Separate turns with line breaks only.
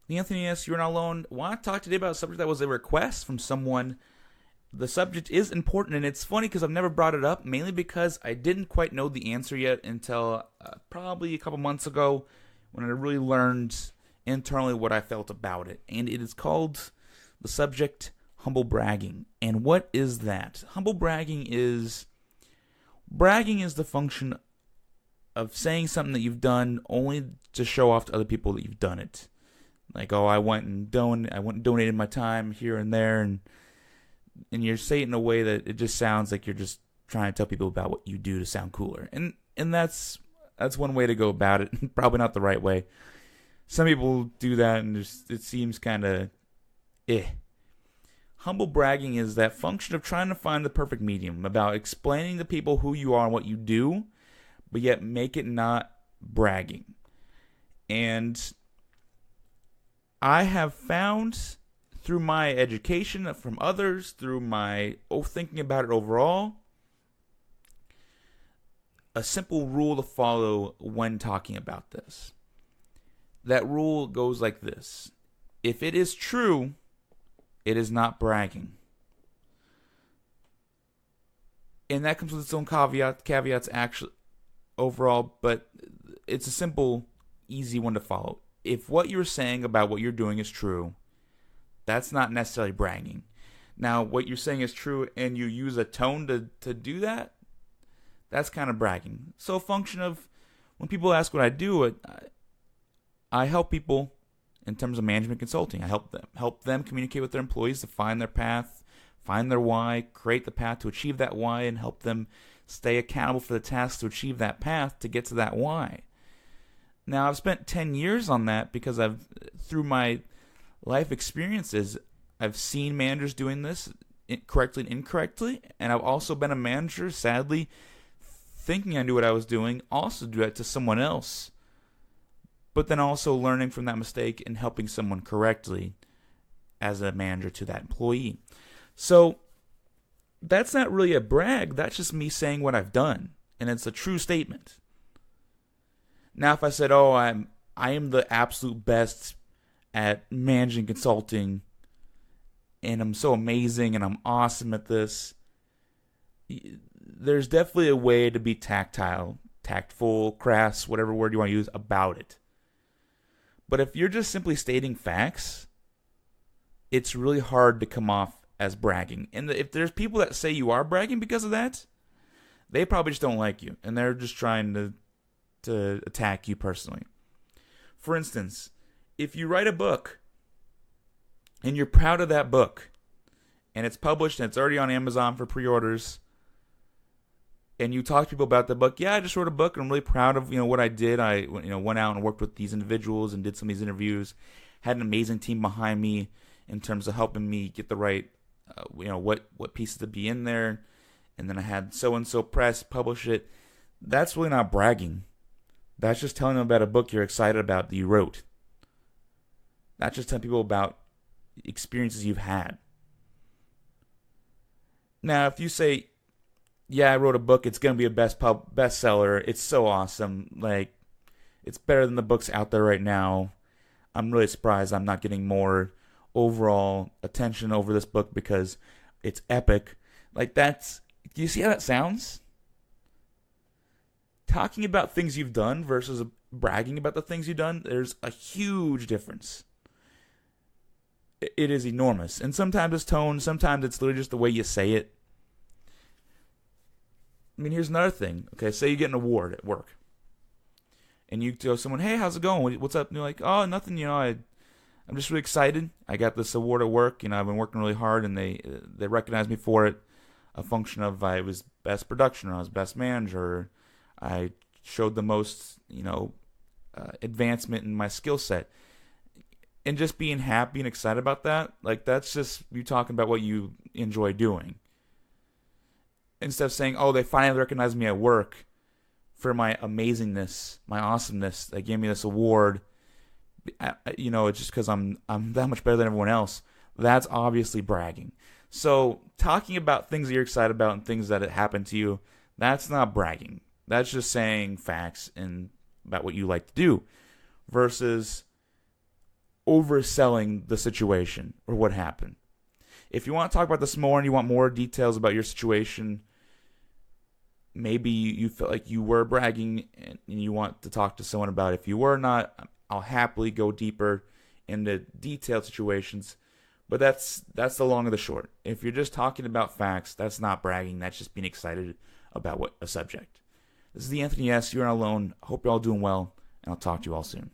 Anthony S., you're not alone. I want to talk today about a subject that was a request from someone. The subject is important, and it's funny because I've never brought it up, mainly because I didn't quite know the answer yet until probably a couple months ago when I really learned internally what I felt about it. And it is called the subject humble bragging. And what is that? Humble bragging is the function of saying something that you've done only to show off to other people that you've done it. Like, oh, I went and donated my time here and there, and you're saying it in a way that it just sounds like you're just trying to tell people about what you do to sound cooler. And that's one way to go about it. Probably not the right way. Some people do that, and it seems kind of Humble bragging is that function of trying to find the perfect medium, about explaining to people who you are and what you do, but yet make it not bragging. And I have found through my education from others, through my thinking about it overall, a simple rule to follow when talking about this. That rule goes like this. If it is true, it is not bragging. And that comes with its own caveats actually overall, but it's a simple, easy one to follow. If what you're saying about what you're doing is true, that's not necessarily bragging. Now, what you're saying is true and you use a tone to do that, that's kind of bragging. So a function of when people ask what I do, I help people in terms of management consulting. I help them communicate with their employees to find their path, find their why, create the path to achieve that why, and help them stay accountable for the tasks to achieve that path to get to that why. Now, I've spent 10 years on that because through my life experiences, I've seen managers doing this correctly and incorrectly, and I've also been a manager, sadly, thinking I knew what I was doing, also do that to someone else, but then also learning from that mistake and helping someone correctly as a manager to that employee. So that's not really a brag, that's just me saying what I've done, and it's a true statement. Now, if I said, oh, I am the absolute best at managing consulting, and I'm so amazing, and I'm awesome at this, there's definitely a way to be tactful, crass, whatever word you want to use, about it. But if you're just simply stating facts, it's really hard to come off as bragging. And if there's people that say you are bragging because of that, they probably just don't like you, and they're just trying to attack you personally. For instance, if you write a book and you're proud of that book and it's published and it's already on Amazon for pre-orders, and you talk to people about the book, yeah, I just wrote a book and I'm really proud of what I did. I went out and worked with these individuals and did some of these interviews, had an amazing team behind me in terms of helping me get the right what pieces to be in there, and then I had so and so press publish it. That's really not bragging. That's just telling them about a book you're excited about that you wrote. That's just telling people about experiences you've had. Now, if you say, yeah, I wrote a book, it's going to be a bestseller, it's so awesome, like, it's better than the books out there right now, I'm really surprised I'm not getting more overall attention over this book because it's epic. Like, do you see how that sounds? Talking about things you've done versus bragging about the things you've done, there's a huge difference. It is enormous. And sometimes it's tone, sometimes it's literally just the way you say it. I mean, here's another thing. Okay, say you get an award at work. And you tell someone, hey, how's it going? What's up? And you're like, oh, nothing, I'm just really excited. I got this award at work. I've been working really hard, and they recognized me for it. A function of I was best production, or I was best manager, I showed the most, advancement in my skill set. And just being happy and excited about that, like, that's just you talking about what you enjoy doing. Instead of saying, oh, they finally recognized me at work for my amazingness, my awesomeness, they gave me this award, it's just because I'm that much better than everyone else. That's obviously bragging. So talking about things that you're excited about and things that happened to you, that's not bragging. That's just saying facts and about what you like to do. Versus overselling the situation or what happened. If you want to talk about this more and you want more details about your situation, maybe you felt like you were bragging and you want to talk to someone about it. If you were not, I'll happily go deeper into detailed situations. But that's the long and the short. If you're just talking about facts, that's not bragging. That's just being excited about a subject. This is the Anthony S. You're not alone. Hope you're all doing well, and I'll talk to you all soon.